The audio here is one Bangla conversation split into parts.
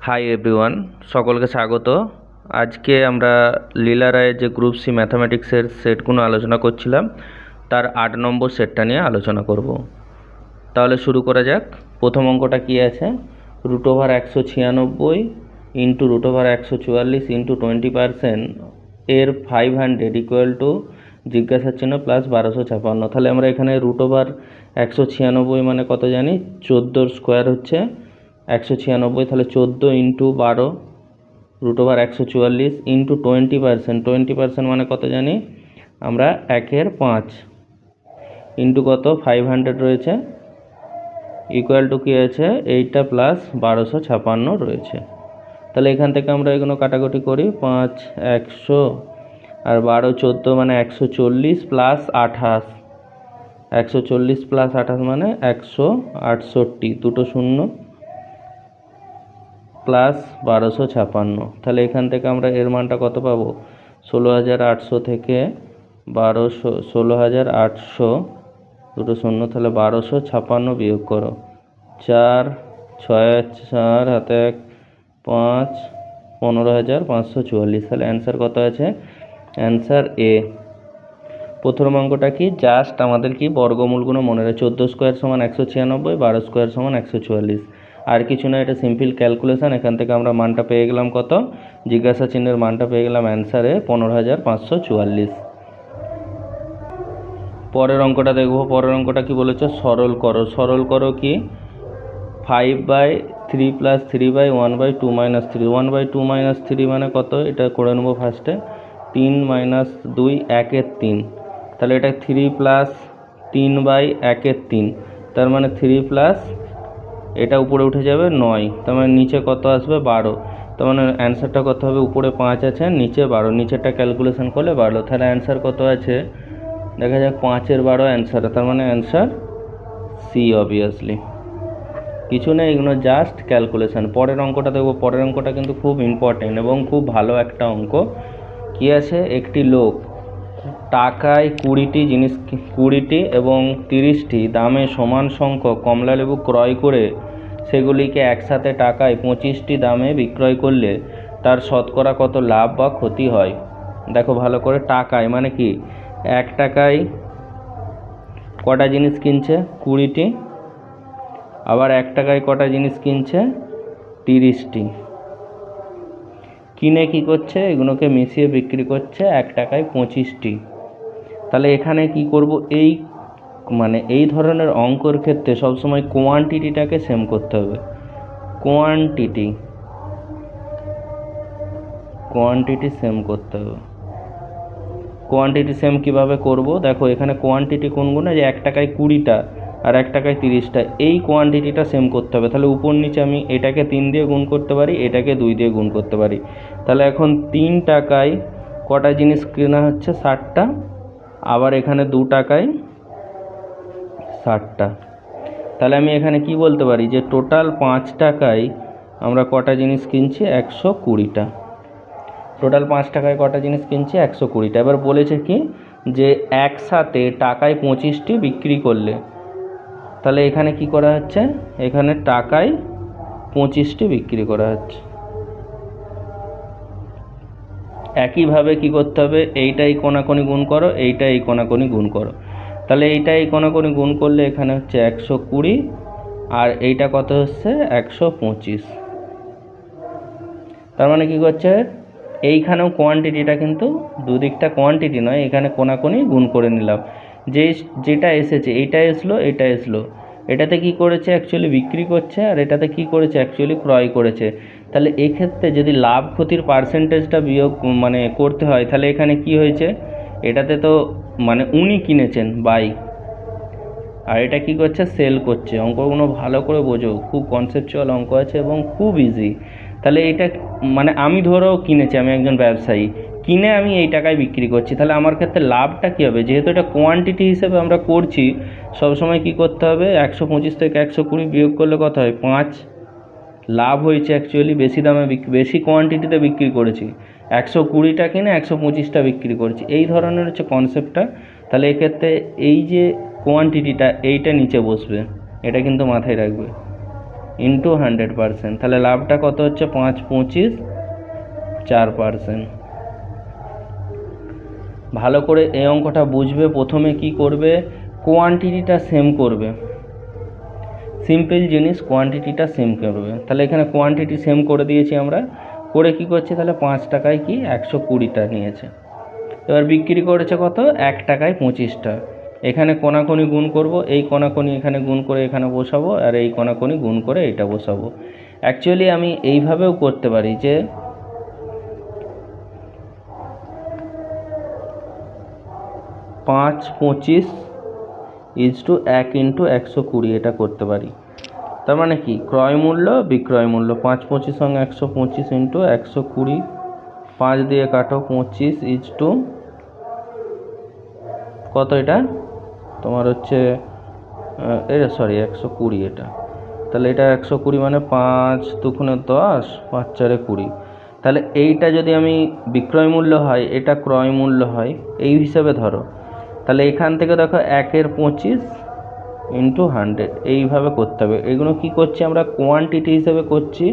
হাই এভরিওয়ান, সকলকে স্বাগত। আজকে আমরা লীলা রায়ের যে গ্রুপ সি ম্যাথামেটিক্সের সেটগুলো আলোচনা করছিলাম তার 8 নম্বর সেটটা নিয়ে আলোচনা করব। তাহলে শুরু করা যাক। প্রথম অঙ্কটা কি আছে, √196 ইন্টু √144 ইন্টু 20% এর 500 ইকুয়াল টু জিজ্ঞাসার চিহ্ন প্লাস 1256। তাহলে আমরা এখানে √196 মানে কত জানি, 14 স্কোয়ার হচ্ছে 196, তাহলে 14 ইন্টু 12 √144 ইন্টু 20% মানে কত জানি আমরা 1/5 ইন্টু কত 500 রয়েছে ইকুয়াল টু কী আছে, এইটা প্লাস 1256 রয়েছে। তাহলে এখান থেকে আমরা এগুলো কাটাকুটি করি, 5 100 আর 12 14 মানে 140 প্লাস 28, 140 প্লাস 28 মানে 168, দুটো শূন্য প্লাস 1256। তাহলে এখান থেকে আমরা এর মানটা কত পাবো, 16,800 থেকে 16,800 দুটো শূন্য, তাহলে 1256 বিয়োগ করো, 4 6 4 হাতে 1 5, 15,544। তাহলে অ্যান্সার কত আছে, অ্যান্সার এ। প্রথম অঙ্কটা কি, জাস্ট আমাদের কি বর্গমূলগুলো মনে রাখে, 14 স্কোয়ার সমান 196, 12 স্কোয়ার সমান 144, আর কিছু না, এটা সিম্পল ক্যালকুলেশন। এখান থেকে আমরা মানটা পেয়ে গেলাম কত, জিজ্ঞাসা চিহ্নের মানটা পেয়ে গেলাম অ্যান্সারে 15,544। পরের অঙ্কটা দেখব। পরের অঙ্কটা কি বলেছে, সরল করো। সরল করো কি, 5/3 প্লাস 3/1/2 - 3, 1/2 - 3 মানে কত, এটা করে নেবো ফার্স্টে, 3 - 2 1/3, তাহলে এটা 3 প্লাস 3/1/3, তার মানে 3 প্লাস এটা উপরে উঠে যাবে 9, তার মানে নিচে কত আসবে 12, তার মানে অ্যান্সারটা কত হবে, উপরে 5 আছে নিচে 12, নিচেরটা ক্যালকুলেশন করলে 12, তাহলে অ্যান্সার কত আছে দেখা যাক, 5-এর 12 অ্যান্সার, তার মানে অ্যান্সার সি অবভিয়াসলি। কিছু নেই, এগুলো জাস্ট ক্যালকুলেশন। পরের অঙ্কটা দেখবো। পরের অঙ্কটা কিন্তু খুব ইম্পর্টেন্ট এবং খুব ভালো একটা অঙ্ক। কি আছে, একটি লোক টাকায় 20টি এবং 30টি দামে সমান সংখ্যক কমলালেবু ক্রয় করে সেগুলিকে একসাথে টাকায় 25টি দামে বিক্রয় করলে তার শতকরা কত লাভ বা ক্ষতি হয়। দেখো ভালো করে, টাকায় মানে কি, 1 টাকায় কটা জিনিস কিনছে, 20টি, আবার 1 টাকায় কটা জিনিস কিনছে, 30টি। কিনে কি করছে, এগুলোকে মিশিয়ে বিক্রি করছে 1 টাকায় 25টি। তাহলে এখানে কি করব, এই ধরনের অঙ্কর ক্ষেত্রে সবসময় কোয়ান্টিটিটাকে সেম করতে হবে। কোয়ান্টিটি সেম করতে হবে। কোয়ান্টিটি সেম কীভাবে করব, দেখো এখানে কোয়ান্টিটি কোনগুলো, যে 1 টাকায় 20টা আর 1 টাকায় 30টা, এই কোয়ান্টিটিটা সেম করতে হবে। তাহলে উপর নিচে আমি এটাকে 3 দিয়ে গুণ করতে পারি, এটাকে 2 দিয়ে গুণ করতে পারি। তাহলে এখন 3 টাকায় কটা জিনিস কেনা হচ্ছে, 60টা, আবার এখানে 2 টাকায় 60টা। তাহলে আমি এখানে কি বলতে পারি, যে টোটাল 5 টাকায় আমরা কটা জিনিস কিনছি, 120টা। টোটাল 5 টাকায় কটা জিনিস কিনছি, 120টা। এবার বলেছে কি, যে একসাথে টাকায় 25টি বিক্রি করলে, তাহলে এখানে কি করা হচ্ছে, এখানে টাকায় 25টি বিক্রি করা হচ্ছে। একইভাবে কি করতে হবে, এইটাই কোনাকুনি গুণ করো, এইটা এই কোনাকুনি গুণ করো। তাহলে এইটা এই কোনাকুনি গুণ করলে এখানে হচ্ছে 120, আর এইটা কত হচ্ছে 125। তার মানে কি করছে, এইখানেও কোয়ান্টিটিটা কিন্তু দুদিকটা কোয়ান্টিটি নয়, এখানে কোনাকুনি গুণ করে নিলাম। যেটা এসেছে, এইটা এসলো, এটা এসলো, এটাতে কি করেছে অ্যাকচুয়ালি বিক্রি করছে, আর এটাতে কি করেছে অ্যাকচুয়ালি ক্রয় করেছে। তাহলে এক্ষেত্রে যদি লাভ ক্ষতির পার্সেন্টেজটা বিয়োগ করতে হয়, তাহলে এখানে কি হয়েছে, এটাতে তো উনি কিনেছেন বাই, আর এটা কি করছে, সেল করছে। অঙ্কগুলো ভালো করে বোঝো, খুব কনসেপচুয়াল অঙ্ক আছে এবং খুব ইজি। তাহলে এটা আমি ধরো কিনেছি, আমি একজন ব্যবসায়ী, কিনে আমি এই টাকায় বিক্রি করছি, তাহলে আমার ক্ষেত্রে লাভটা কী হবে, যেহেতু এটা কোয়ান্টিটি হিসেবে আমরা করছি, সবসময় কি করতে হবে, 125 থেকে 120 বিয়োগ করলে কত হয়, 5। লাভ হয়েছে অ্যাকচুয়ালি, বেশি দামে বেশি কোয়ান্টিটিতে বিক্রি করেছি, 120টা কিনে 125টা বিক্রি করেছি, এই ধরনের হচ্ছে কনসেপ্টটা। তাহলে এক্ষেত্রে এই যে কোয়ান্টিটিটা, এইটা নিচে বসবে, এটা কিন্তু মাথায় রাখবে। ইন্টু 100%, তাহলে লাভটা কত হচ্ছে 5 25 4%। ভালো করে এই অঙ্কটা বুঝবে। প্রথমে কি করবে, কোয়ান্টিটিটা সেম করবে, সিম্পল জিনিস, কোয়ান্টিটিটা সেম করবে। তাহলে এখানে কোয়ান্টিটি সেম করে দিয়েছি আমরা, করে কি করছি, তাহলে 5 টাকায় কি 120টা নিয়েছে। এবার বিক্রি করেছে কত, 1 টাকায় 25টা। এখানে কোনাকুনি গুণ করব, এই কোনাকুনি এখানে গুণ করে এখানে বসাবো, আর এই কোনাকুনি গুণ করে এটা বসাবো। অ্যাকচুয়ালি আমি এইভাবেও করতে পারি যে 5 25 ইজ টু 1 ইন্টু 120, এটা করতে পারি। তার মানে কি, ক্রয় মূল্য বিক্রয় মূল্য 5 25 সঙ্গে 125 ইন্টু 120, 5 দিয়ে কাটো 25 ইজ টু কত, এটা তোমার হচ্ছে এটা সরি 120, এটা তাহলে এটা 120 মানে 5 দুগুণে 10, 5 4 20। তাহলে এইটা যদি আমি বিক্রয় মূল্য হয়, এটা ক্রয় মূল্য হয়, এই হিসাবে ধরো। তাহলে এখান থেকে দেখো 1 25 ইন্টু 100, এইভাবে করতে হবে। এগুলো কি করছি আমরা, কোয়ান্টিটি হিসেবে করছি,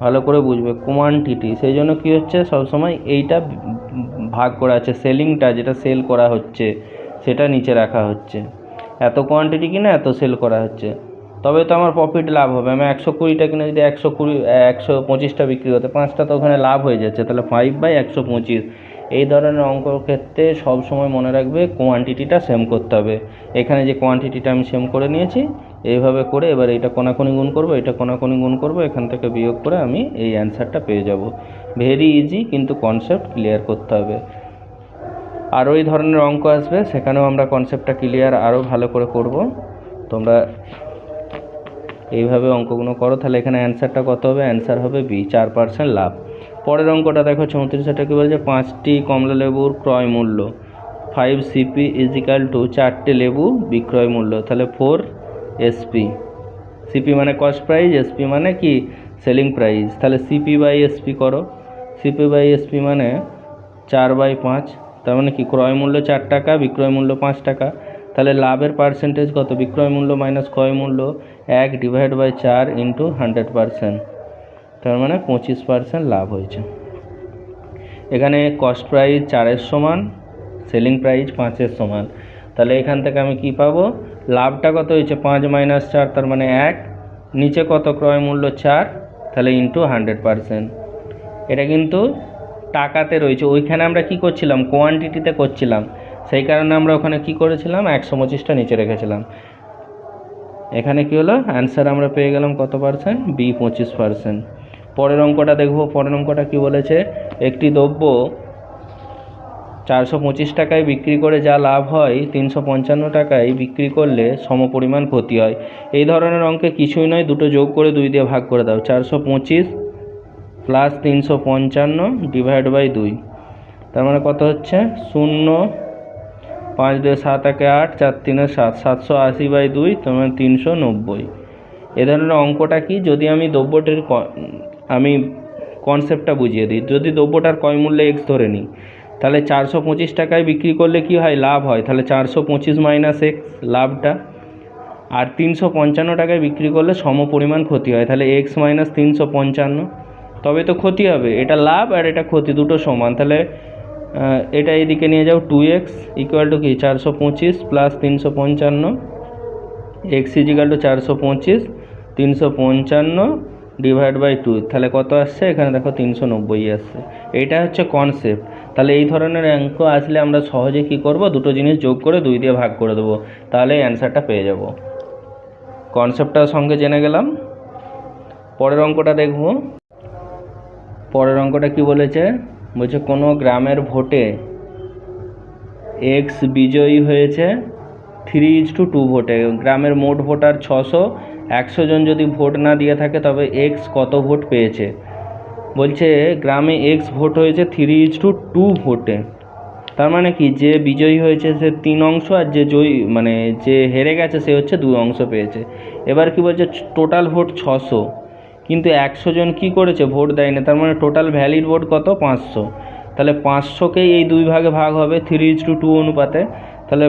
ভালো করে বুঝবে, কোয়ান্টিটি। সেই জন্য কী হচ্ছে, সবসময় এইটা ভাগ করা আছে, সেলিংটা যেটা সেল করা হচ্ছে সেটা নিচে রাখা হচ্ছে, এত কোয়ান্টিটি কিনা এত সেল করা হচ্ছে, তবে তো আমার প্রফিট লাভ হবে। আমি 120টা কিনে যদি 125টা বিক্রি হতে, 5টা তো ওখানে লাভ হয়ে যাচ্ছে, তাহলে 5/125। এই ধরনের অঙ্কর ক্ষেত্রে সব সময় মনে রাখবে কোয়ান্টিটিটা সেম করতে হবে। এখানে যে কোয়ান্টিটিটা আমি সেম করে নিয়েছি, এইভাবে করে এবার এটা কোনাকুনি গুণ করব, এটা কোনাকুনি গুণ করব, এখান থেকে বিয়োগ করে আমি এই অ্যান্সারটা পেয়ে যাব। ভেরি ইজি, কিন্তু কনসেপ্ট ক্লিয়ার করতে হবে। আরও এই ধরনের অঙ্ক আসবে, সেখানেও আমরা কনসেপ্টটা ক্লিয়ার আরও ভালো করে করব। তোমরা এইভাবে অঙ্কগুলো করো, তাহলে এখানে অ্যান্সারটা কত হবে, অ্যান্সার হবে বি, 4% লাভ। পরের অঙ্কটা দেখো 34, কি বলছে, 5টি কমলা লেবুর ক্রয় মূল্য 5 CP ইজিক্যাল টু 4টে লেবু বিক্রয় মূল্য, তাহলে 4 SP। CP মানে কস্ট প্রাইস, SP মানে কি সেলিং প্রাইস। তাহলে CP/SP করো, CP/SP মানে 4/5, তার মানে কি ক্রয় মূল্য 4 টাকা, বিক্রয় মূল্য 5 টাকা। তাহলে লাভের পার্সেন্টেজ কত, বিক্রয় মূল্য মাইনাস ক্রয় মূল্য 1/4 ইন্টু 100%, তার মানে 25% লাভ হয়েছে। এখানে কস্ট প্রাইস 4-এর সমান, সেলিং প্রাইস 5-এর সমান। তাহলে এখান থেকে আমি কি পাবো, লাভটা কত হয়েছে 5 - 4, তার মানে 1, নিচে কত ক্রয় মূল্য 4, তাহলে ইন্টু 100%। এটা কিন্তু টাকাতে রয়েছে, ওইখানে আমরা কি করছিলাম, কোয়ান্টিটিতে করছিলাম, সেই কারণে আমরা ওখানে কি করেছিলাম, 125টা নিচে রেখেছিলাম। এখানে কি হলো, অ্যান্সার আমরা পেয়ে গেলাম কত পার্সেন্ট, বি 25%। পরের অঙ্কটা দেখব। পরের অঙ্কটা কি বলেছে, একটি দ্রব্য 425 টাকায় বিক্রি করে যা লাভ হয় 355 টাকায় বিক্রি করলে সমপরিমাণ ক্ষতি হয়। এই ধরনের অঙ্কে কিছুই নয়, দুটো যোগ করে 2 দিয়ে ভাগ করে দাও, 425 প্লাস 355 ডিভাইড বাই 2, তার মানে কত হচ্ছে 0, 5 2 7 1 8, 4 3 7, 780/2, তার মানে 390। এ ধরনের অঙ্কটা কি, যদি আমি দ্রব্যটির আমি কনসেপ্টটা বুঝিয়ে দিই। যদি দ্রব্যটার ক্রয় মূল্য x ধরে নিই, তাহলে 425 টাকায় বিক্রি করলে কি হয়, লাভ হয়, তাহলে 425 মাইনাস x লাভটা, আর 355 টাকায় বিক্রি করলে সমপরিমাণ ক্ষতি হয়, তাহলে x মাইনাস 355, তবে তো ক্ষতি হবে। এটা লাভ আর এটা ক্ষতি দুটো সমান, তাহলে এটা এইদিকে নিয়ে যাও, 2x ইকুয়াল টু কি 425 plus 355, x equal to 425 355 divide by 2, তাহলে কত আসছে, এখানে দেখো 390 আসছে। এইটা হচ্ছে কনসেপ্ট। তাহলে এই ধরনের অঙ্ক আসলে আমরা সহজে কি করব, দুটো জিনিস যোগ করে 2 দিয়ে ভাগ করে দেবো, তাহলে অ্যান্সারটা পেয়ে যাব। কনসেপ্টটার সঙ্গে জেনে গেলাম। পরের অঙ্কটা দেখব। পরের অঙ্কটা কি বলেছে, বলছে কোনো গ্রামের ভোটে x বিজয়ী হয়েছে 3:2 ভোটে। গ্রামের মোট ভোটার 600, 100 জন যদি ভোট না দিয়ে থাকে তবে x কত ভোট পেয়েছে। বলছে গ্রামে x ভোট হয়েছে 3:2 ভোটে, তার মানে কি যে বিজয়ী হয়েছে সে 3 অংশ, আর যে জয়ী মানে যে হেরে গেছে সে হচ্ছে 2 অংশ পেয়েছে। এবার কি বলছে, টোটাল ভোট 600, কিন্তু 100 জন কি করেছে, ভোট দেয়নি, তার মানে টোটাল ভ্যালিড ভোট কত, 500। তাহলে 500কেই এই 2 ভাগে ভাগ হবে 3:2 অনুপাতে, তাহলে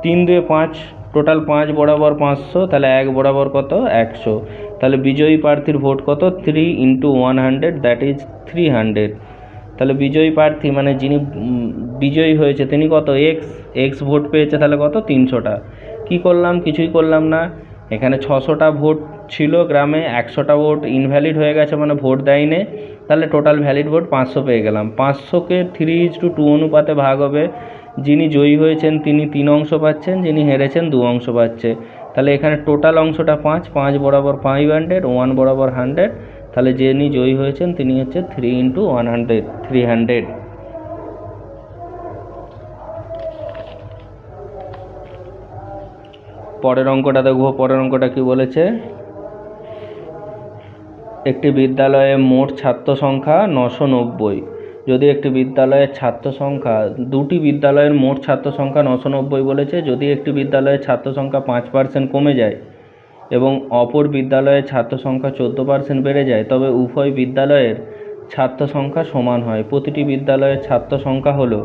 3 2 5, টোটাল 5 বরাবর 500, তাহলে 1 বরাবর কত 100। তাহলে বিজয়ী প্রার্থীর ভোট কত 3 × 100, দ্যাট ইজ 300। তাহলে বিজয়ী প্রার্থী মানে যিনি বিজয়ী হয়েছে তিনি কত এক্স ভোট পেয়েছে, তাহলে কত 300টা। কি করলাম? কিছুই করলাম না। এখানে 600টা ভোট ছিল গ্রামে, 100টা ভোট ইনভ্যালিড হয়ে গেছে মানে ভোট দেয়নি, তাহলে টোটাল ভ্যালিড ভোট 500 পেয়ে গেলাম। 500কে 3:2 অনুপাতে ভাগ হবে, যিনি জয়ী হয়েছেন তিনি 3 অংশ পাচ্ছেন, যিনি হেরেছেন 2 অংশ পাচ্ছে। তাহলে এখানে টোটাল অংশটা 5 বরাবর 500, 1 বরাবর 100, তাহলে যিনি জয়ী হয়েছেন তিনি হচ্ছে 3 × 100, 300। পরের অঙ্কটা দেখব। পরের অঙ্কটা কি বলেছে? একটি বিদ্যালয়ে মোট ছাত্র সংখ্যা 990। যদি একটি বিদ্যালয়ের ছাত্র সংখ্যা, দুটি বিদ্যালয়ের মোট ছাত্র সংখ্যা 990 বলেছে। যদি একটি বিদ্যালয়ের ছাত্র সংখ্যা 5% কমে যায় এবং অপর বিদ্যালয়ের ছাত্র সংখ্যা 14% বেড়ে যায়, তবে উভয় বিদ্যালয়ের ছাত্র সংখ্যা সমান হয়। প্রতিটি বিদ্যালয়ের ছাত্র সংখ্যা হলো,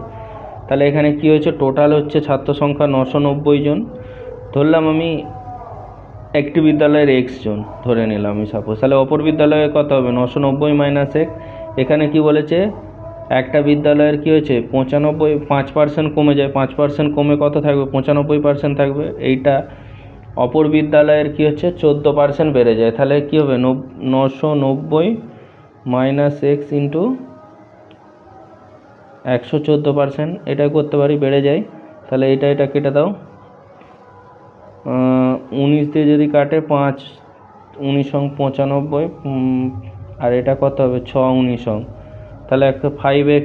তাহলে এখানে কি হয়েছে, টোটাল হচ্ছে ছাত্র সংখ্যা 990 জন। ধরলাম আমি একটি বিদ্যালয়ের এক্স জন ধরে নিলাম আমি সাপোজ, তাহলে অপর বিদ্যালয়ে কত হবে 990 - 1। এখানে কি বলেছে, একটা বিদ্যালয়ের কি হয়েছে 5% কমে যায়, 5% কমে কত থাকবে 95% থাকবে। এইটা অপর বিদ্যালয়ের কি হচ্ছে 14% বেড়ে যায়, তাহলে কি হবে 990 - x × 114%। এটা করতে পারি, বেড়ে যায়। তাহলে এটা কেটে দাও, 19 দিয়ে যদি কাটে 5 19 × 95, আর এটা কত হবে 6 × 19। তাহলে একটা 5x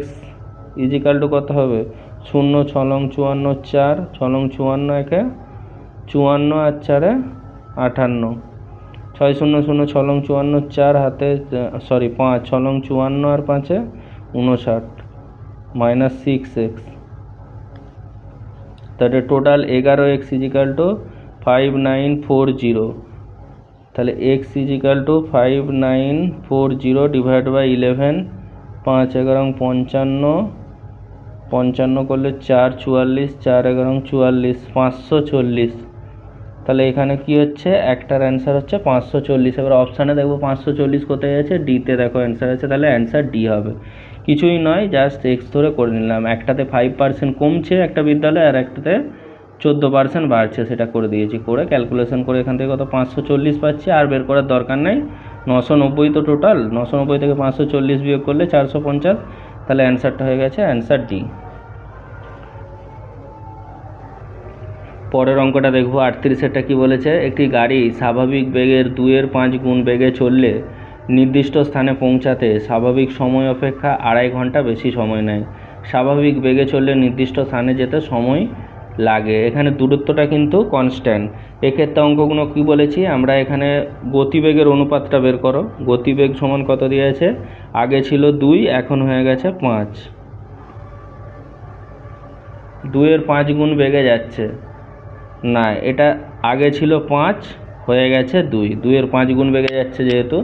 = কত হবে 0 × 6 = 54, 4 6 × 54 একে 54 আর 4 58, 6 0 0 6 × 54 4 হাতে 5 6 × 54 আর 5 59 -6x। তাহলে টোটাল 11x = 5940। তাহলে x = 5940 / 11, 5 11 55, 55 করলে 4 44, 4 11 44, 540। তাহলে এখানে কি হচ্ছে, একটার অ্যান্সার হচ্ছে 540। এবার অপশানে দেখবো 540 কোথায় আছে, ডিতে দেখো অ্যান্সার আছে, তাহলে অ্যান্সার ডি হবে। কিছুই নয়, জাস্ট এক্স ধরে করে নিলাম। একটাতে 5% কমছে একটা বিদ্যালয়ে, আর একটাতে 14% বাড়ছে, সেটা করে দিয়েছি। করে ক্যালকুলেশন করে এখান থেকে কত 540 পাচ্ছি, আর বের করার দরকার নেই। 990 তো টোটাল, 990 থেকে 540 বিয়োগ করলে 450, তাহলে অ্যান্সারটা হয়ে গেছে অ্যান্সার ডি। পরের অঙ্কটা দেখব। 38এরটা কি বলেছে, একটি গাড়ি স্বাভাবিক বেগের 2.5 গুণ বেগে চললে নির্দিষ্ট স্থানে পৌঁছাতে স্বাভাবিক সময় অপেক্ষা 2.5 ঘন্টা বেশি সময় নেয়। স্বাভাবিক বেগে চললে নির্দিষ্ট স্থানে যেতে সময় লাগে। এখানে দূরত্বটা কিন্তু কনস্ট্যান্ট। এক্ষেত্রে অঙ্কগুলো কি বলেছি আমরা, এখানে গতিবেগের অনুপাতটা বের করো। গতিবেগ সমান কত দিয়েছে, আগে ছিল 2, এখন হয়ে গেছে 5। 2.5 গুণ বেগে যাচ্ছে না, এটা আগে ছিল 5 হয়ে গেছে 2, 2.5 গুণ বেগে যাচ্ছে যেহেতু,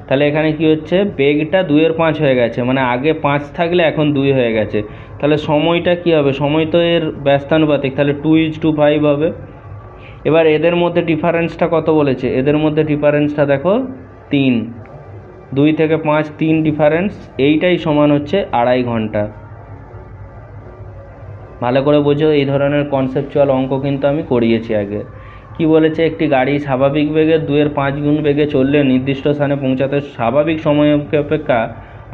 তাহলে এখানে কি হচ্ছে বেগটা 2.5 হয়ে গেছে, মানে আগে 5 থাকলে এখন 2 হয়ে গেছে। তাহলে সময়টা কি হবে, সময় তো এর ব্যস্তানুপাতিক, তাহলে 2:5 হবে। এবার এদের মধ্যে ডিফারেন্সটা কত বলেছে, এদের মধ্যে ডিফারেন্সটা দেখো 3, 2 থেকে 5 3 ডিফারেন্স, এইটাই সমান হচ্ছে 2.5 ঘন্টা। ভালো করে বোঝো, এই ধরনের কনসেপচুয়াল অঙ্ক কিন্তু আমি করিয়েছি আগে। কি বলেছে, একটি গাড়ি স্বাভাবিক বেগে 2.5 গুণ বেগে চললে নির্দিষ্ট স্থানে পৌঁছাতে স্বাভাবিক সময় অপেক্ষা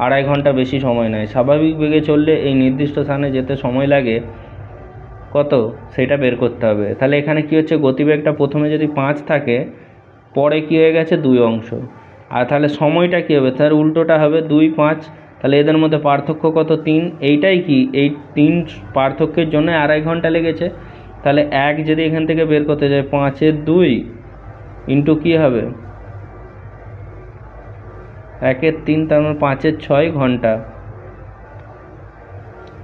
2.5 ঘন্টা বেশি সময় নেয়। স্বাভাবিক বেগে চললে এই নির্দিষ্ট স্থানে যেতে সময় লাগে কত, সেটা বের করতে হবে। তাহলে এখানে কি হচ্ছে, গতিবেগটা প্রথমে যদি 5 থাকে, পরে কি হয়ে গেছে 2 অংশ, আর তাহলে সময়টা কী হবে, তার উল্টোটা হবে 2 5। তাহলে এদের মধ্যে পার্থক্য কত 3, এইটাই কি এই 3 পার্থক্যের জন্য 2.5 ঘন্টা লেগেছে। তাহলে 1 যদি এখান থেকে বের করতে যায়, 5-এর 2 ইন্টু কী হবে 1-এর 3, তার মানে 5-এর 6 ঘন্টা।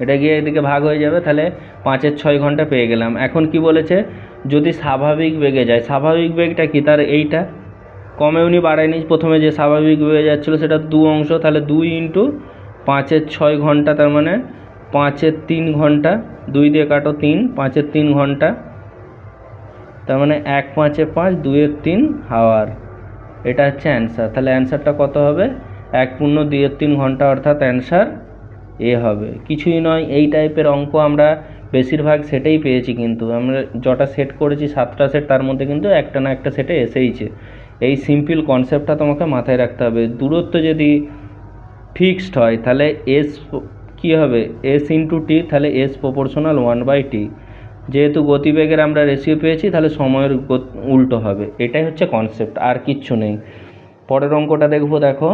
এটা গিয়ে এদিকে ভাগ হয়ে যাবে, তাহলে 5-এর 6 ঘন্টা পেয়ে গেলাম। এখন কি বলেছে, যদি স্বাভাবিক বেগে যায়, স্বাভাবিক বেগটা কি তার এইটা কমেওনি বাড়ায়নি, প্রথমে যে স্বাভাবিক বেগে যাচ্ছিলো সেটা 2 অংশ, তাহলে 2 ইন্টু 5-এর 6 ঘন্টা, তার মানে 5-এর 3 ঘন্টা, 2 দিয়ে কাটো 3, 5-এর 3 ঘন্টা। তার মানে 1 5 5 2 3 হাওয়ার, এটা হচ্ছে অ্যান্সার। তাহলে অ্যান্সারটা কত হবে? 1 পূর্ণ 2 3 ঘন্টা, অর্থাৎ অ্যান্সার এ হবে। কিছুই নয়, এই টাইপের অঙ্ক আমরা বেশিরভাগ সেটেই পেয়েছি, কিন্তু আমরা যটা সেট করেছি 7টা সেট, তার মধ্যে কিন্তু একটা না একটা সেটে এসেইছে। এই সিম্পল কনসেপ্টটা তোমাকে মাথায় রাখতে হবে। দূরত্ব যদি ফিক্সড হয় তাহলে এস কী হবে? এস ইন্টু টি, তাহলে এস প্রপোর্শনাল 1/t। যেহেতু গতিবেগের আমরা রেশিও পেয়েছি, তাহলে সময়ের উল্টো হবে। এটাই হচ্ছে কনসেপ্ট, আর কিচ্ছু নেই। পরের অঙ্কটা দেখো।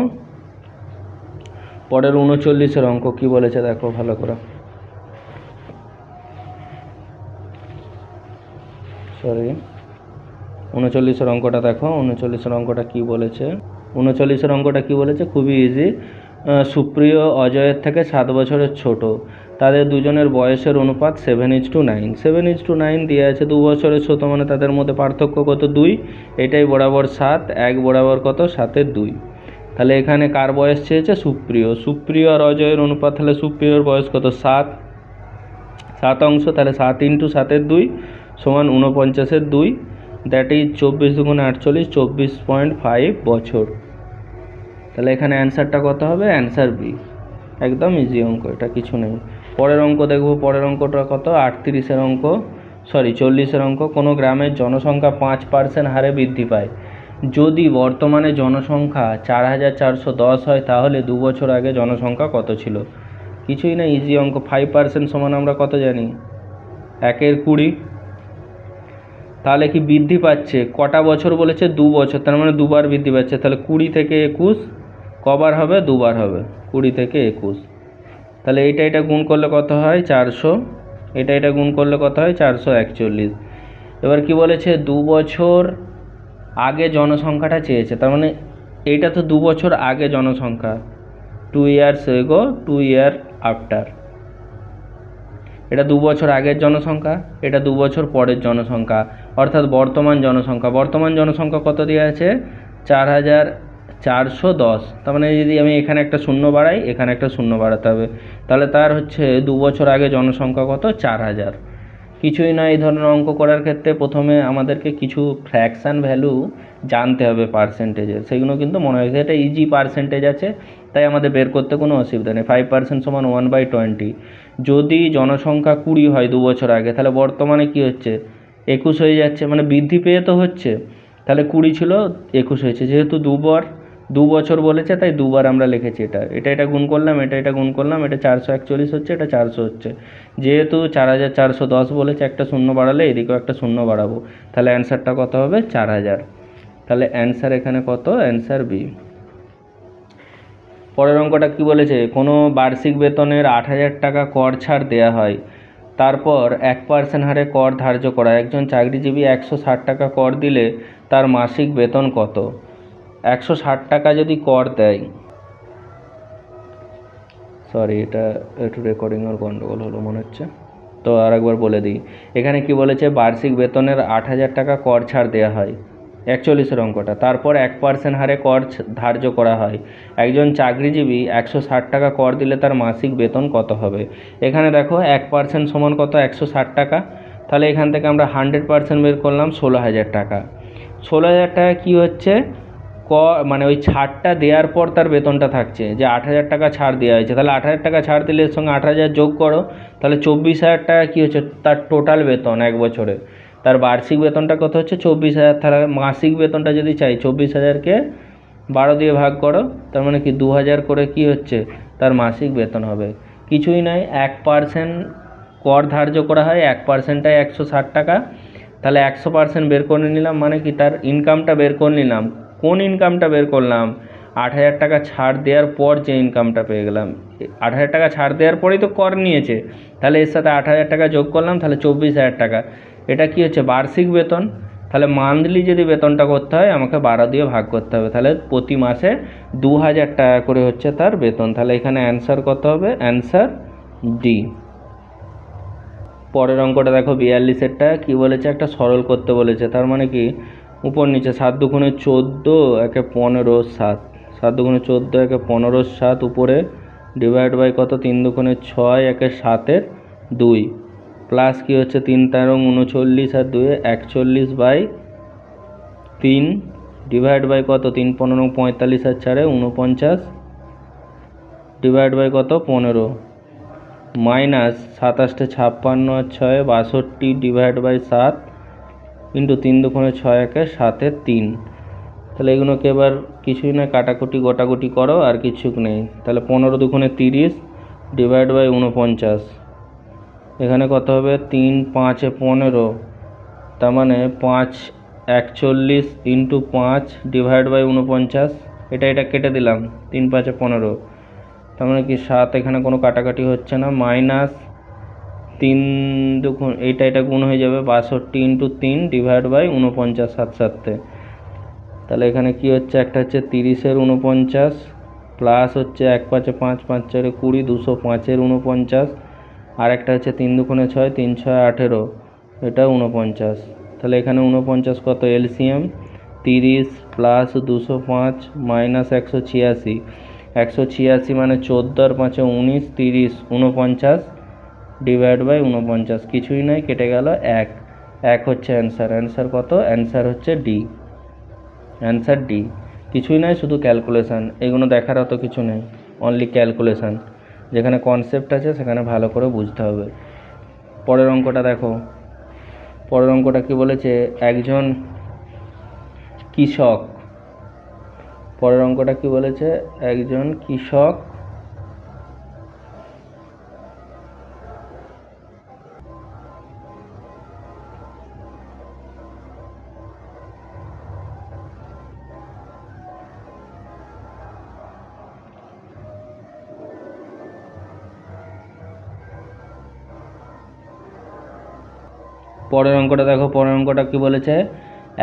পরের 39-এর অঙ্ক কি বলেছে দেখো ভালো করে। সরি, 39-এর অঙ্কটা দেখো। 39-এর অঙ্কটা কি বলেছে? 39-এর অঙ্কটা কি বলেছে? খুবই ইজি। সুপ্রিয় অজয়ের থেকে 7 বছরের ছোট, তাদের দুজনের বয়সের অনুপাত 7:9। 7:9 দিয়ে আছে। 2 বছরের ছোট মানে তাদের মধ্যে পার্থক্য কত? 2। এটাই বরাবর 7, 1 বরাবর কত? 7-এর 2। তাহলে এখানে কার বয়স চেয়েছে? সুপ্রিয় আর অজয়ের অনুপাত, তাহলে সুপ্রিয়র বয়স কত? 7 অংশ, তাহলে 7 × 7-এর 2 সমান 49-এর 2, দ্যাট ইজ 24 × 48, 24.5 বছর। তাহলে এখানে অ্যান্সারটা কত হবে? Answer B. একদম ইজি অঙ্ক, এটা কিছু নেই। পরের অঙ্ক দেখব। পরের অঙ্কটা কত? 40-এর অঙ্ক। কোনো গ্রামের জনসংখ্যা 5% হারে বৃদ্ধি পায়। যদি বর্তমানে জনসংখ্যা 4410 হয়, তাহলে 2 বছর আগে জনসংখ্যা কত ছিল? কিছুই না, ইজি অঙ্ক। 5% সমান আমরা কত জানি? 1/20। তাহলে কি বৃদ্ধি পাচ্ছে? কটা বছর বলেছে? 2 বছর, তার মানে 2বার বৃদ্ধি পাচ্ছে। তাহলে 20 থেকে 21 কবার হবে? 2বার হবে, 20 থেকে 21। তাহলে এটা গুণ করলে কত হয়? 400। এটা গুণ করলে কত হয়? 441। এবার কি বলেছে? 2 বছর আগে জনসংখ্যাটা চেয়েছে, তার মানে এইটা তো 2 বছর আগে জনসংখ্যা। 2 years ago, 2 year after। এটা 2 বছর আগের জনসংখ্যা, এটা 2 বছর পরের জনসংখ্যা, অর্থাৎ বর্তমান জনসংখ্যা কত দেওয়া আছে? 4410। তার মানে যদি আমি এখানে একটা শূন্য বাড়াই, এখানে একটা শূন্য বাড়াতে হবে, তাহলে তার হচ্ছে 2 বছর আগে জনসংখ্যা কত? 4000। কিছুই না, এই ধরনের অঙ্ক করার ক্ষেত্রে প্রথমে আমাদেরকে কিছু ফ্র্যাকশান ভ্যালু জানতে হবে পার্সেন্টেজের, সেগুলো কিন্তু মনে হয় এটা ইজি পার্সেন্টেজ আছে, তাই আমাদের বের করতে কোনো অসুবিধা নেই। 5% সমান 1/20। যদি জনসংখ্যা 20 হয় 2 বছর আগে, তাহলে বর্তমানে কি হচ্ছে? 21 হয়ে যাচ্ছে, মানে বৃদ্ধি পেয়ে তো হচ্ছে। তাহলে 20 ছিল, 21 হয়েছে। যেহেতু 2 বছর বলেছে, তাই 2বার আমরা লিখেছি। এটা গুণ করলাম, এটা গুণ করলাম, এটা 441 হচ্ছে, এটা 400 হচ্ছে। যেহেতু 4410 বলেছে, একটা শূন্য বাড়ালে এদিকেও একটা শূন্য বাড়াবো, তাহলে অ্যান্সারটা কত হবে? 4000। তাহলে অ্যান্সার এখানে কত? Answer B. পরের অঙ্কটা কি বলেছে? কোনো বার্ষিক বেতনের 8000 টাকা কর ছাড় দেওয়া হয়, তারপর 1% হারে কর ধার্য করা। একজন চাকরিজীবী 160 টাকা কর দিলে তার মাসিক বেতন কত? 160 টাকা যদি কর দেয়, সরি এটা একটু রেকর্ডিংয়ের গন্ডগোল হলো মনে হচ্ছে, তো আর একবার বলে দিই। এখানে কি বলেছে? বার্ষিক বেতনের 8000 টাকা কর ছাড় দেওয়া হয়, 41-এর অঙ্কটা। তারপর 1% হারে কর ধার্য করা হয়। একজন চাকরিজীবী 160 টাকা কর দিলে তার মাসিক বেতন কত হবে? এখানে দেখো 1% সমান কত? 160 টাকা। তাহলে এখান থেকে আমরা 100% বের করলাম, 16000 টাকা। 16000 টাকা কী হচ্ছে? মানে ওই ছাড়টা দেওয়ার পর তার বেতনটা থাকছে, যে 8000 টাকা ছাড় দেওয়া হয়েছে, তাহলে 8000 টাকা ছাড় দিলে এর সঙ্গে 8000 যোগ করো, তাহলে 24000 টাকা কী হচ্ছে? তার টোটাল বেতন এক বছরে। তার বার্ষিক বেতনটা কত হচ্ছে? 24000। তাহলে মাসিক বেতনটা যদি চাই, 24000কে 12 দিয়ে ভাগ করো, তার মানে কি 2000 করে কি হচ্ছে? তার মাসিক বেতন হবে। কিছুই নয়, 1% কর ধার্য করা হয়, 1%টাই 160 টাকা। তাহলে 100% বের করে নিলাম, মানে কি তার ইনকামটা বের করে নিলাম। কোন ইনকামটা বের করলাম? 8000 টাকা ছাড় দেওয়ার পর যে ইনকামটা পেয়ে গেলাম। 8000 টাকা ছাড় দেওয়ার পরেই তো কর নিয়েছে, তাহলে এর সাথে 8000 টাকা যোগ করলাম, তাহলে 24000 টাকা। এটা কি হচ্ছে? বার্ষিক বেতন। তাহলে মান্থলি যদি বেতনটা করতে হয়, আমাকে 12 দিয়ে ভাগ করতে হবে, তাহলে প্রতি মাসে 2000 টাকা করে হচ্ছে তার বেতন। তাহলে এখানে অ্যান্সার কত হবে? Answer D. পরের অঙ্কটা দেখো 42-এরটা কি বলেছে? একটা সরল করতে বলেছে, তার মানে কি উপর নিচে 7 দুগুণে 14, একে 15, 7। 7 দুগুণে 14, একে 15, 7 উপরে ডিভাইড বাই কত? 3 দুগুণে 6, একে 7-এর 2। প্লাস কি হচ্ছে 3 তেরো 39 আর 2 41/3 ডিভাইড বাই কত 3 15 45 আর 4 49 ডিভাইড বাই কত 15 মাইনাস 27 56 আর 6 62 ডিভাইড বাই 7 ইন্টু 3 দুগুণে 6 একে 7 3। তাহলে এগুলোকে এবার কিছুই না কাটাকুটি গোটাগুটি করো আর কিছু নেই। তাহলে 15 দুগুণে 30 ডিভাইড বাই 49, এখানে কত হবে 3 5 15, তার মানে 5 41 ইন্টু 5 ডিভাইড বাই 49, এটা কেটে দিলাম 3 5 15, তার মানে কি 7, এখানে কোনো কাটাকাটি হচ্ছে না, মাইনাস 3 দুগুণ এটা গুণ হয়ে যাবে 62 ইন্টু 3 ডিভাইড বাই 49 7 7। তাহলে এখানে কি হচ্ছে, একটা হচ্ছে 30-এর 49 প্লাস হচ্ছে 1 5 5 5 4 20 205-এর 49, আর একটা হচ্ছে 3 দুগুণে 6 3 6 18, এটা 49। তাহলে এখানে 49 কত এলসিএম 30 প্লাস 205 মাইনাস 186, 186 মানে 14 আর 5 19 30 49 ডিভাইড বাই 49, কিছুই নাই কেটে গেল 1 হচ্ছে অ্যান্সার কত, অ্যান্সার হচ্ছে ডি, অ্যান্সার ডি। কিছুই নাই, শুধু ক্যালকুলেশান, এগুলো দেখার অত কিছু নেই, অনলি ক্যালকুলেশান, যেখানে কনসেপ্ট আছে সেখানে ভালো করে বুঝতে হবে। পরের অঙ্কটা দেখো, পরের অঙ্কটা কি বলেছে, একজন কৃষক, পরের অঙ্কটা কি বলেছে, একজন কৃষক পরের অঙ্কটা দেখো, পরের অঙ্কটা কি বলেছে,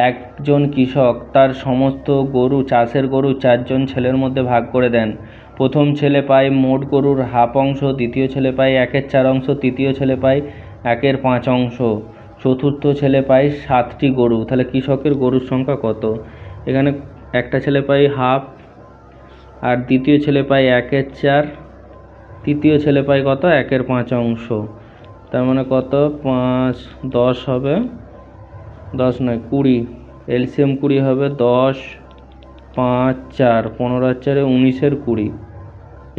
একজন কৃষক তার সমস্ত গরু, চাষের গরু 4 জন ছেলের মধ্যে ভাগ করে দেন। প্রথম ছেলে পায় মোট গরুর হাফ অংশ, দ্বিতীয় ছেলে পায় 1/4 অংশ, তৃতীয় ছেলে পায় 1/5 অংশ, চতুর্থ ছেলে পায় 7টি গরু। তাহলে কৃষকের গরুর সংখ্যা কত? এখানে একটা ছেলে পায় হাফ, আর দ্বিতীয় ছেলে পায় 1/4, তৃতীয় ছেলে পায় কত 1/5 অংশ, তার মানে কত 5 10 হবে, 10 নয় 20, এলসিএম 20 হবে, 10 5 4 15 আর 4 19-এর 20।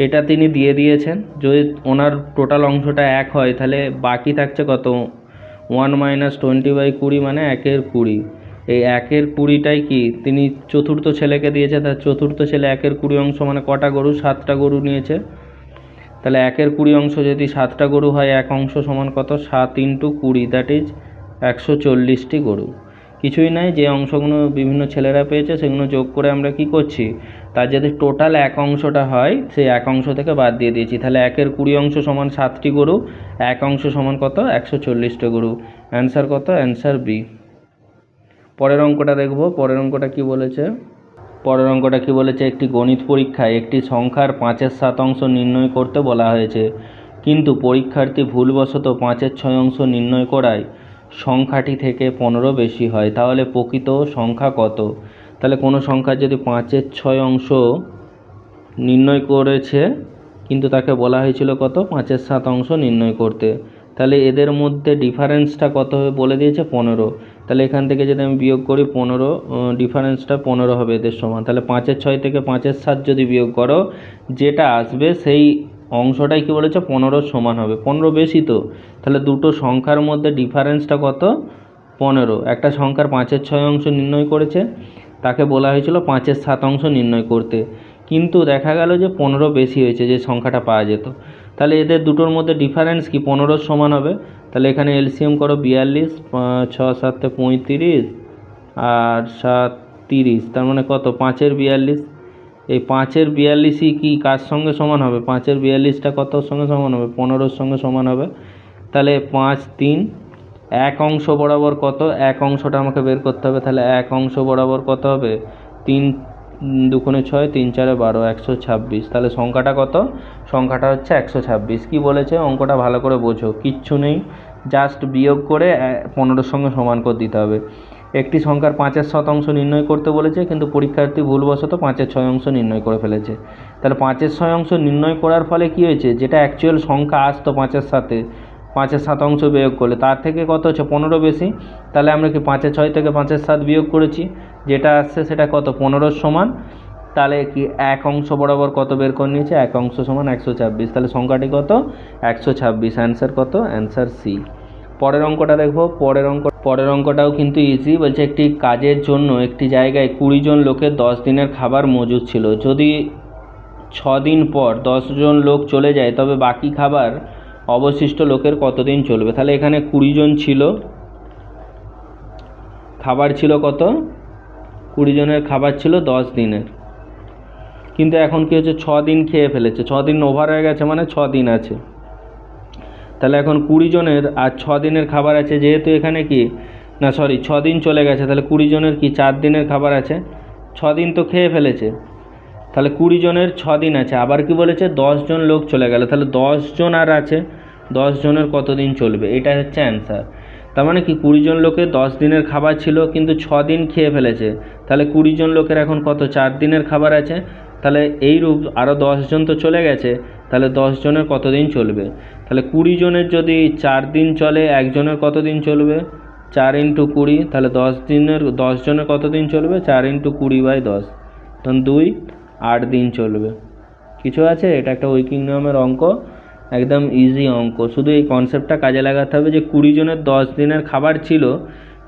এটা তিনি দিয়ে দিয়েছেন। যদি ওনার টোটাল অংশটা 1 হয় তাহলে বাকি থাকছে কত 1 - 20/20 মানে 1/20। এই 1/20টাই কি তিনি চতুর্থ ছেলেকে দিয়েছে, তার চতুর্থ ছেলে 1/20 অংশ মানে কটা গরু, 7টা গরু নিয়েছে। তাহলে 1/20 অংশ যদি 7টা গরু হয়, 1 অংশ সমান কত 7 × 20, দ্যাট ইজ 140টি গরু। কিছুই নাই, যে অংশগুলো বিভিন্ন ছেলেরা পেয়েছে সেগুলো যোগ করে আমরা কি করছি, তার যদি টোটাল 1 অংশটা হয় সেই 1 অংশ থেকে বাদ দিয়ে দিয়েছি। তাহলে 1/20 অংশ সমান 7টি গরু, 1 অংশ সমান কত 140টা গরু। অ্যান্সার কত, অ্যান্সার বি। পরের অঙ্কটা দেখব, পরের অঙ্কটা কি বলেছে, পরের অঙ্কটা কি বলেছে, একটি গণিত পরীক্ষায় একটি সংখ্যার 5/7 অংশ নির্ণয় করতে বলা হয়েছে, কিন্তু পরীক্ষার্থী ভুলবশত 5/6 অংশ নির্ণয় করায় সংখ্যাটি থেকে 15 বেশি হয়, তাহলে প্রকৃত সংখ্যা কত? তাহলে কোনো সংখ্যার যদি 5/6 অংশ নির্ণয় করেছে কিন্তু তাকে বলা হয়েছিল কত 5/7 অংশ নির্ণয় করতে, তাহলে এদের মধ্যে ডিফারেন্সটা কত হবে বলে দিয়েছে 15। তাহলে এখান থেকে যদি আমি বিয়োগ করি 15, ডিফারেন্সটা 15 হবে এদের সমান। তাহলে 5/6 থেকে 5/7 যদি বিয়োগ করো, যেটা আসবে সেই অংশটাই কি বলেছে 15 সমান হবে। 15 বেশি তো, তাহলে দুটো সংখ্যার মধ্যে ডিফারেন্সটা কত 15। একটা সংখ্যার 5/6 অংশ নির্ণয় করেছে, তাকে বলা হয়েছিল 5/7 অংশ নির্ণয় করতে, কিন্তু দেখা গেল যে 15 বেশি হয়েছে যে সংখ্যাটা পাওয়া যেত। তাহলে এদের দুটোর মধ্যে ডিফারেন্স কি 15 সমান হবে। তাহলে এখানে এলসিএম করো 42, 6 7 35 আর 7 30, তার মানে কত 5/42। এই 5/42ই কি কার সঙ্গে সমান হবে, 5/42টা কতর সঙ্গে সমান হবে 15-র সঙ্গে সমান হবে। তাহলে 5 3 1 অংশ বরাবর কত, 1 অংশটা আমাকে বের করতে হবে। তাহলে 1 অংশ বরাবর কত হবে 3 2 6 3 4 12 126। তাহলে সংখ্যাটা কত, সংখ্যাটা হচ্ছে 126। কি বলেছে অঙ্কটা ভালো করে বোঝো, কিচ্ছু নেই, জাস্ট বিয়োগ করে 15-র সঙ্গে সমান করে দিতে হবে। একটি সংখ্যার 5/7 অংশ নির্ণয় করতে বলেছে, কিন্তু পরীক্ষার্থী ভুলবশত 5/6 অংশ নির্ণয় করে ফেলেছে। তাহলে 5/6 অংশ নির্ণয় করার ফলে কি হয়েছে, যেটা অ্যাকচুয়াল সংখ্যা আসতো 5/7 5-এর 7 অংশ বিয়োগ করলে তার থেকে কত হচ্ছে 15 বেশি, তাহলে আমরা কি 5-এর 6 থেকে 5-এর 7 বিয়োগ করেছি, যেটা আসছে সেটা কত 15 সমান, তাহলে কি এক অংশ বরাবর কত বের করে নিয়েছে, এক অংশ সমান 126, তাহলে সংখ্যাটি কত 126, অ্যান্সার কত, অ্যান্সার সি। পরের অঙ্কটা দেখব। পরের অঙ্কটাও কিন্তু ইজি, বলছে একটি কাজের জন্য একটি জায়গায় 20 জন লোকের 10 দিনের খাবার মজুদ ছিল, যদি 6 দিন পর 10 জন লোক চলে যায় তবে বাকি খাবার অবশিষ্ট লোকের কতদিন চলবে। তাহলে এখানে 20 জন ছিল, খাবার ছিল কত, 20 জনের খাবার ছিল 10 দিনের, কিন্তু এখন কি হচ্ছে 6 দিন খেয়ে ফেলেছে, 6 দিন ওভার হয়ে গেছে, মানে 6 দিন আছে, তাহলে এখন 20 জনের আর 6 দিনের খাবার আছে, যেহেতু এখানে কি না 6 দিন চলে গেছে, তাহলে 20 জনের কি 4 দিনের খাবার আছে, 6 দিন তো খেয়ে ফেলেছে, তাহলে 20 জনের 6 দিন আছে, আবার কি বলেছে 10 জন লোক চলে গেল, তাহলে 10 জন আর আছে, 10 জনের কতদিন চলবে, এটা হচ্ছে অ্যান্সার। তার মানে কি 20 জন লোকের 10 দিনের খাবার ছিল কিন্তু 6 দিন খেয়ে ফেলেছে, তাহলে 20 জন লোকের এখন কত 4 দিনের খাবার আছে, তাহলে এইরূপ আরও 10 জন তো চলে গেছে, তাহলে 10 জনের কতদিন চলবে, তাহলে 20 জনের যদি 4 দিন চলে, একজনের কতদিন চলবে 4 × 20, তাহলে 10 জনের কতদিন চলবে 4 × 20/10, তখন 2 8 দিন চলবে। কিছু আছে, এটা একটা উইকিং নিয়মের অঙ্ক, একদম ইজি অঙ্ক, শুধু এই কনসেপ্টটা কাজে লাগাতে হবে যে 20 জনের 10 দিনের খাবার ছিল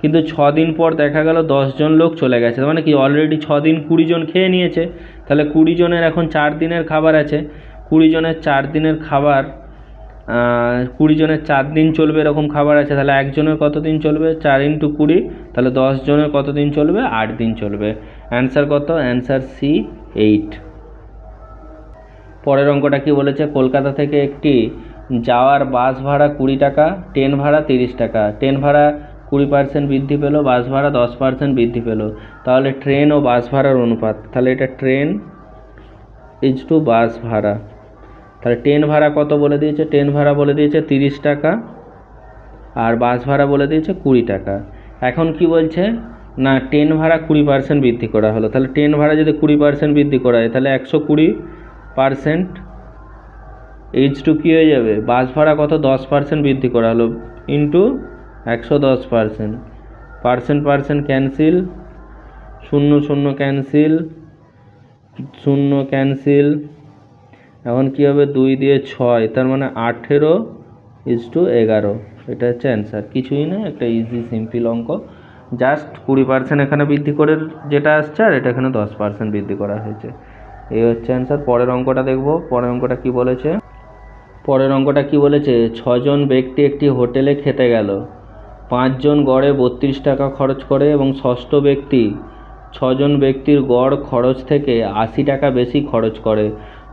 কিন্তু 6 দিন পর দেখা গেল 10 জন লোক চলে গেছে, মানে কি অলরেডি 6 দিন 20 জন খেয়ে নিয়েছে, তাহলে 20 জনের এখন 4 দিনের খাবার আছে, 20 জনের 4 দিনের খাবার 20 জনের 4 দিন চলবে এরকম খাবার আছে, তাহলে একজনের কতদিন চলবে 4 × 20, তাহলে 10 জনের কতদিন চলবে 8 দিন চলবে, অ্যান্সার কত, অ্যান্সার সি 8। পরের অঙ্কটা কি বলেছে, কলকাতা থেকে একটি যাওয়ার বাস ভাড়া 20 টাকা, ট্রেন ভাড়া 30 টাকা, ট্রেন ভাড়া 20% বৃদ্ধি পেল, বাস ভাড়া 10% বৃদ্ধি পেল, তাহলে ট্রেন ও বাস ভাড়ার অনুপাত, তাহলে এটা ট্রেন = বাস ভাড়া, তাহলে ট্রেন ভাড়া কত বলে দিয়েছে, ট্রেন ভাড়া বলে দিয়েছে 30 টাকা আর বাস ভাড়া বলে দিয়েছে 20 টাকা। এখন কি বলছে না ট্রেন ভাড়া 20% বৃদ্ধি করা হলো, তাহলে ট্রেন ভাড়া যদি 20% বৃদ্ধি করা হয় তাহলে 120% কী হয়ে যাবে, বাস ভাড়া কত 10% বৃদ্ধি করা হলো into 110%, percent cancel, 0 cancel, 0 cancel, এখন কী হবে 2 দিয়ে 6, তার মানে 18:11, এটা হচ্ছে অ্যান্সার, কিছুই না, একটা ইজি সিম্পল অঙ্ক, জাস্ট 20% এখানে বৃদ্ধি করে যেটা আসছে আর এটা এখানে 10% বৃদ্ধি করা হয়েছে, এই হচ্ছে অ্যান্সার। পরের অঙ্কটা দেখব। পরের অঙ্কটা কি বলেছে 6 জন ব্যক্তি একটি হোটেলে খেতে গেল, 5 জন গড়ে 32 টাকা খরচ করে এবং ষষ্ঠ ব্যক্তি 6 জন ব্যক্তির গড় খরচ থেকে 80 টাকা বেশি খরচ করে,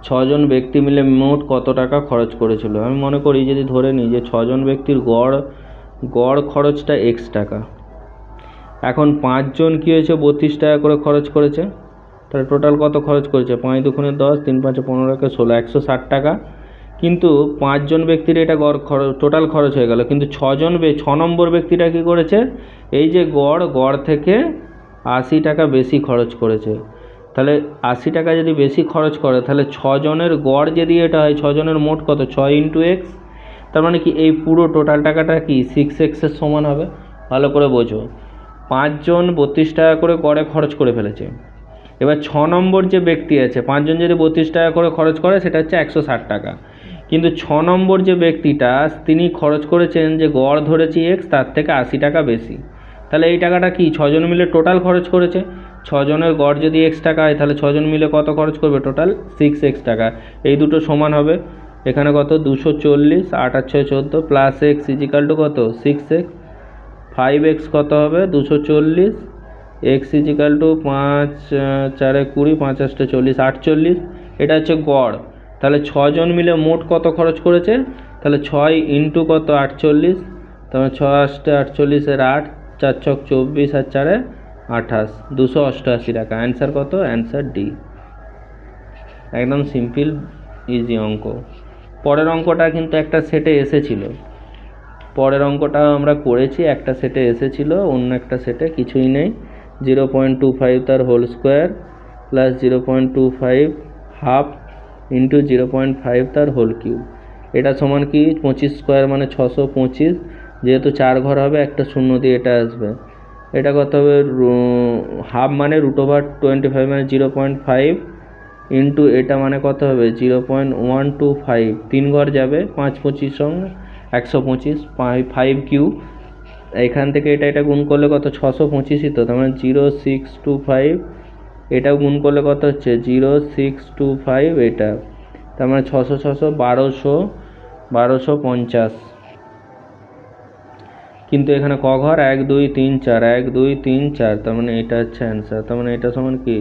6 জন ব্যক্তি মিলে মোট কত টাকা খরচ করেছিল। আমি মনে করি যদি ধরে নিই যে 6 জন ব্যক্তির গড় খরচটা x টাকা, এখন 5 জন কী হয়েছে 32 টাকা করে খরচ করেছে, তাহলে টোটাল কত খরচ করেছে 5 × 2 = 10, 3 × 5 = 15, 16, 160 টাকা, কিন্তু 5 জন ব্যক্তির এটা টোটাল খরচ হয়ে গেল, কিন্তু 6 নম্বর ব্যক্তিটা কী করেছে, এই যে গড় থেকে 80 টাকা বেশি খরচ করেছে, তাহলে 80 টাকা যদি বেশি খরচ করে তাহলে 6 জনের গড় যদি এটা হয় 6 জনের মোট কত 6 × x, তার মানে কি এই পুরো টোটাল টাকাটা কি 6x এর সমান হবে। ভালো করে বোঝো, 5 জন 32 টাকা করে গড়ে খরচ করে ফেলেছে, এবার 6 নম্বর যে ব্যক্তি আছে 5 জন যদি 32 টাকা করে খরচ করে সেটা হচ্ছে 160 টাকা, কিন্তু 6 নম্বর যে ব্যক্তিটা তিনি খরচ করেছেন যে গড় ধরেছি x তার থেকে 80 টাকা বেশি, তাহলে এই টাকাটা কি 6 জন মিলে টোটাল খরচ করেছে, 6 জনের গড় যদি x টাকা হয় তাহলে 6 জন মিলে কত খরচ করবে টোটাল 6x টাকা, এই দুটো সমান হবে, এখানে কত 240, 8 × 6 = 14 প্লাস x = কত 6x, 5x কত হবে 240, x = 5 × 4 = 20, 5 × 8 = 40, 48, এটা হচ্ছে গড়, তাহলে 6 জন মিলে মোট কত খরচ করেছে, তাহলে 6 × কত 48, তাহলে 6 × 8 = 48, 8, 4 × 6 = 24 আর 4 × 28, 288 টাকা, অ্যান্সার কত, অ্যান্সার ডি, একদম সিম্পল ইজি অঙ্ক। পরের অঙ্কটা কিন্তু একটা সেটে এসেছিল, পরের অঙ্কটা আমরা করেছি একটা সেটে এসেছিল, অন্য একটা সেটে কিছুই নেই, 0.25 তার whole square plus 0.25 half into 0.5 তার হোল কিউব, এটা সমান কি 25 স্কোয়ার মানে 625, যেহেতু 4 ঘর হবে একটা শূন্য দিয়ে এটা আসবে। এটা কত হবে, হাফ মানে √25 মানে 0.5 ইন্টু এটা মানে কত হবে 0.125, 3 ঘর যাবে 5 25 সঙ্গে 125, 5 কিউ, এখান থেকে এটা গুণ করলে কত 625ই তো, তার মানে 0625, এটাও গুণ করলে কত হচ্ছে 0625, এটা তার মানে 600 600 1250। কিন্তু এখানে ক ঘর 1 2 3 4, 1 2 3 4, তার মানে এটা হচ্ছে অ্যান্সার। তার মানে এটা সমান কি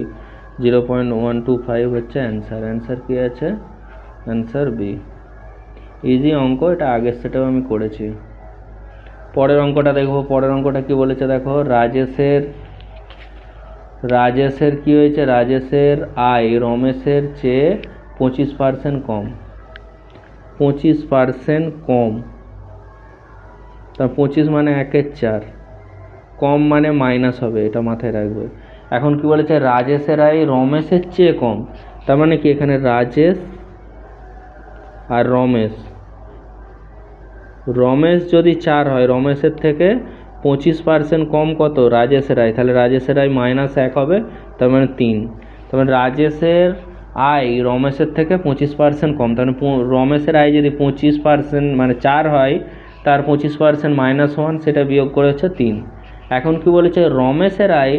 0.125 হচ্ছে অ্যান্সার। অ্যান্সার কি আছে, অ্যান্সার বি। ইজি অঙ্ক, এটা আগের সেটাও আমি করেছি। পরের অঙ্কটা দেখবো। পরের অঙ্কটা কি বলেছে দেখো, রাজেশের কি হয়েছে, রাজেশের আয় রমেশের চেয়ে 25% কম। 25% কম, তা 25 মানে 1/4, কম মানে মাইনাস হবে, এটা মাথায় রাখবে। এখন কি বলেছে, রাজেশের আয় রমেশের চেয়ে কম, তার মানে কি এখানে রাজেশ আর রমেশ যদি 4 হয়, রমেশের থেকে 25% কম কত, রাজেশের আয়, তাহলে রাজেশের আয় -1 হবে, তার মানে 3। তার মানে রাজেশের আয় রমেশের থেকে 25% কম, তার মানে রমেশের আয় যদি 25% মানে 4 হয়, তার 25% -1, সেটা বিয়োগ করে হচ্ছে 3। এখন কি বলেছে, রমেশের আয়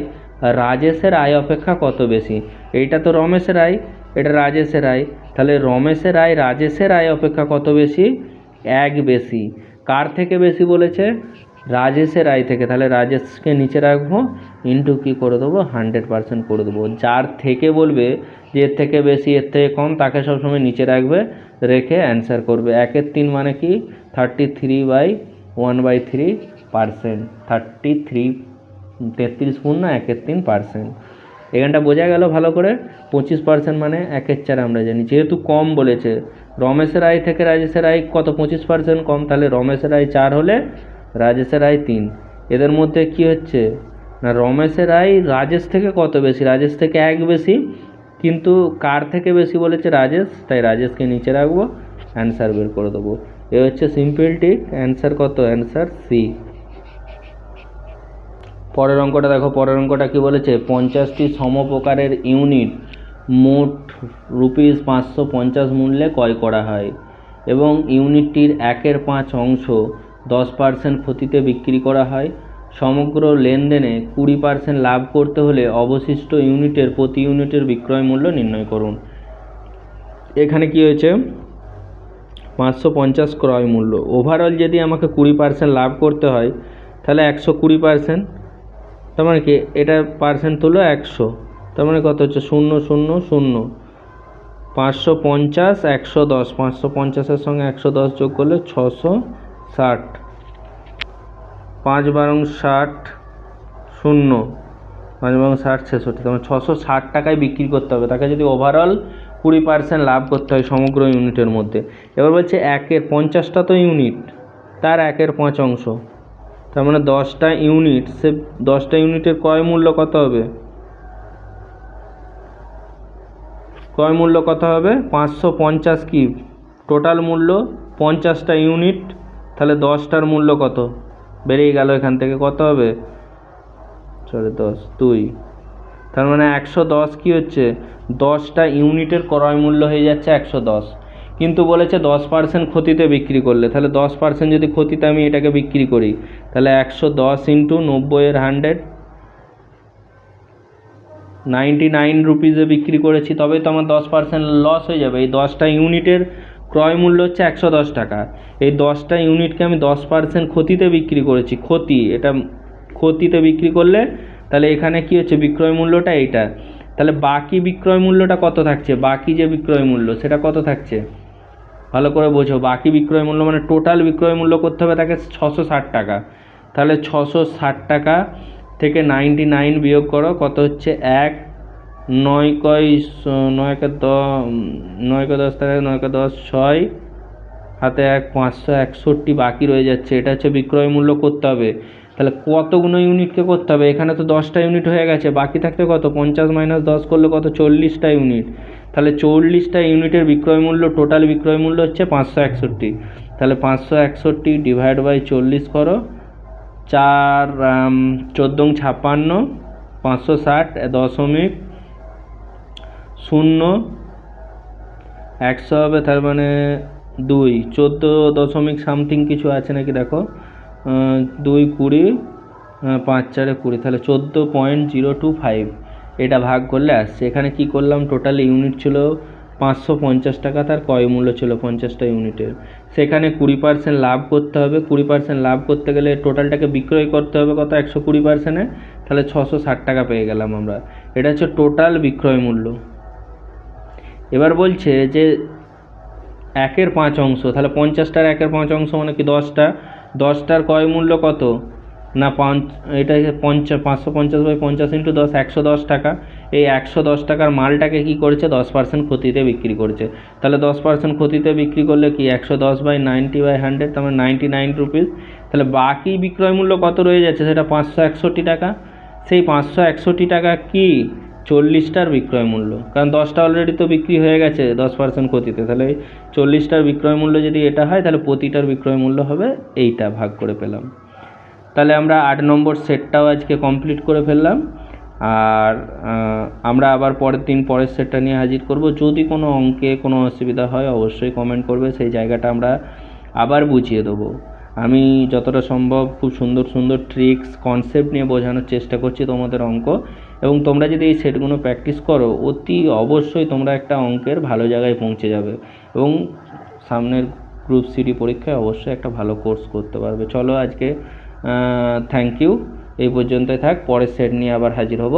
রাজেশের আয় অপেক্ষা কত বেশি। এইটা তো রমেশের আয়, এটা রাজেশের আয়, তাহলে রমেশের আয় রাজেশের আয় অপেক্ষা কত বেশি, 1 বেশি। কার থেকে বেশি বলেছে, রাজেশের আয় থেকে, তাহলে রাজেশকে নিচে রাখবো, ইন্টু কী করে দেবো 100% করে দেবো। যার থেকে বলবে যে এর থেকে বেশি এর থেকে কম, তাকে সবসময় নিচে রাখবে, রেখে অ্যান্সার করবে। 1/3 মানে কি 33/1/3%, 33 পূর্ণ 1/3%। এখানটা বোঝা গেল ভালো করে। 25% মানে 1/4 আমরা জানি, যেহেতু কম বলেছে, রমেশের আয় থেকে রাজেশের আয় কত 25% কম, তাহলে রমেশের আয় 4 হলে রাজেশের আয় 3। এদের মধ্যে কি হচ্ছে না, রমেশের আয় রাজেশ থেকে কত বেশি, রাজেশ থেকে 1 বেশি, কিন্তু কার থেকে বেশি বলেছে, রাজেশ, তাই রাজেশকে নিচে রাখবো, অ্যান্সার বের করে দেবো। এ হচ্ছে সিম্পল ট্রিক। অ্যান্সার কত, অ্যান্সার সি। পরের অঙ্কটা দেখো। পরের অঙ্কটা কি বলেছে, 50টি সমপ্রকারের ইউনিট মোট ₹550 মূল্যে ক্রয় করা হয় এবং ইউনিটটির 1/5 অংশ 10% ক্ষতিতে বিক্রি করা হয়। সমগ্র লেনদেনে 20% লাভ করতে হলে অবশিষ্ট ইউনিটের প্রতি ইউনিটের বিক্রয় মূল্য নির্ণয় করুন। এখানে কি হয়েছে, 550 ক্রয় মূল্য, ওভারঅল যদি আমাকে 20% লাভ করতে হয়, তাহলে 120%, তার মানে কি এটা পার্সেন্ট তুলো 100, তার মানে কত হচ্ছে 0 0 0, 550 110, 550-এর সঙ্গে 110 যোগ করলে 660, 5 বারং 60, 0, 5 বারং 60 66, তার মানে 660 টাকায় বিক্রি করতে হবে তাকে, যদি ওভারঅল 20% লাভ করতে হয় সমগ্র ইউনিটের মধ্যে। এবার বলছে 1/50টা তো ইউনিট, তার 1/5 অংশ, তার মানে 10টা ইউনিট, সে 10টা ইউনিটের ক্রয় মূল্য কত হবে, ক্রয় মূল্য কত হবে 550, কি টোটাল মূল্য 50টা ইউনিট, তাহলে 10টার মূল্য কত বেরিয়ে গেল, এখান থেকে কত হবে 10 2, তার মানে 110 কি হচ্ছে 10টা ইউনিটের ক্রয় মূল্য হয়ে যাচ্ছে 110, কিন্তু বলেছে 10% ক্ষতিতে বিক্রি করলে, তাহলে 10% যদি ক্ষতিতে আমি এটাকে বিক্রি করি, তাহলে 110 ইন্টু 90-এর 100, 99 রুপিসে বিক্রি করেছি, তবেই তো আমার 10% লস হয়ে যাবে। এই 10টা ইউনিটের ক্রয় মূল্য হচ্ছে 110 টাকা, এই 10টা ইউনিটকে আমি 10% ক্ষতিতে বিক্রি করেছি, ক্ষতি, এটা ক্ষতিতে বিক্রি করলে তাহলে এখানে কি হচ্ছে বিক্রয় মূল্যটা এইটা, তাহলে বাকি বিক্রয় মূল্যটা কত থাকছে, বাকি যে বিক্রয় মূল্য সেটা কত থাকছে, ভালো করে বোঝো। বাকি বিক্রয় মূল্য মানে টোটাল বিক্রয় মূল্য করতে হবে তাকে 660 টাকা, তাহলে 660 টাকা থেকে 99 বিয়োগ করো, কত হচ্ছে 1, 9 কয় 9 কে 10 টাকা, 9 কে 10 6, হাতে 1, 561 বাকি রয়ে যাচ্ছে, এটা হচ্ছে বিক্রয় মূল্য করতে হবে। তাহলে কতগুলো ইউনিটকে করতে হবে, এখানে তো 10টা ইউনিট হয়ে গেছে, বাকি থাকতে কত 50 - 10 করলে কত 40টা ইউনিট, তাহলে 40টা ইউনিটের বিক্রয় মূল্য, টোটাল বিক্রয় মূল্য হচ্ছে 561। তাহলে 561 ডিভাইড বাই 40 করো, 4 14 56, 560 .0 100 হবে, তার মানে 2 14 দশমিক সামথিং কিছু আছে নাকি দেখো, 2 20, 5 4 20, তাহলে 14.025 এটা ভাগ করলে আসছে। এখানে কি করলাম, টোটাল ইউনিট ছিল 550 টাকা, তার ক্রয় মূল্য ছিল 50টা ইউনিটের, সেখানে 20% লাভ করতে হবে। 20% লাভ করতে গেলে টোটালটাকে বিক্রয় করতে হবে কত, 120%-এ, তাহলে 660 টাকা পেয়ে গেলাম আমরা। এটা হচ্ছে টোটাল বিক্রয় মূল্য। এবার বলছে যে 1/5 অংশ, তাহলে 50টার 1/5 অংশ মানে কি 10টা, 10টার ক্রয় মূল্য কত না 5, এটা 550/50 × 10, 110 টাকা। এই 110 টাকার মালটাকে কি করেছে, 10% ক্ষতিতে বিক্রি করেছে। তাহলে 10% ক্ষতিতে বিক্রি করলে কি 110/90/100, তার মানে 99 রুপিস। তাহলে বাকি বিক্রয় মূল্য কত রয়ে যাচ্ছে, সেটা 561 টাকা। সেই 561 টাকা কি 40টার বিক্রয় মূল্য, কারণ 10টা অলরেডি তো বিক্রি হয়ে গেছে 10% ক্ষতিতে। তাহলে 40টার বিক্রয় মূল্য যদি এটা হয়, তাহলে প্রতিটার বিক্রয় মূল্য হবে এইটা, ভাগ করে পেলাম। তাহলে আমরা 8 নম্বর সেটটাও আজকে কমপ্লিট করে ফেললাম। আর আমরা আবার পরের দিন পরের সেটটা নিয়ে হাজির করব। যদি কোনো অঙ্কে কোনো অসুবিধা হয় অবশ্যই কমেন্ট করবে, সেই জায়গাটা আমরা আবার বুঝিয়ে দেবো। আমি যতটা সম্ভব খুব সুন্দর সুন্দর ট্রিক্স কনসেপ্ট নিয়ে বোঝানোর চেষ্টা করছি তোমাদের অঙ্ক, এবং তোমরা যদি এই সেটগুলো প্র্যাকটিস করো অতি অবশ্যই তোমরা একটা অঙ্কের ভালো জায়গায় পৌঁছে যাবে, এবং সামনের গ্রুপ সিডি পরীক্ষায় অবশ্যই একটা ভালো কোর্স করতে পারবে। চলো আজকে থ্যাংক ইউ, এই পর্যন্তই থাক, পরের সেট নিয়ে আবার হাজির হব।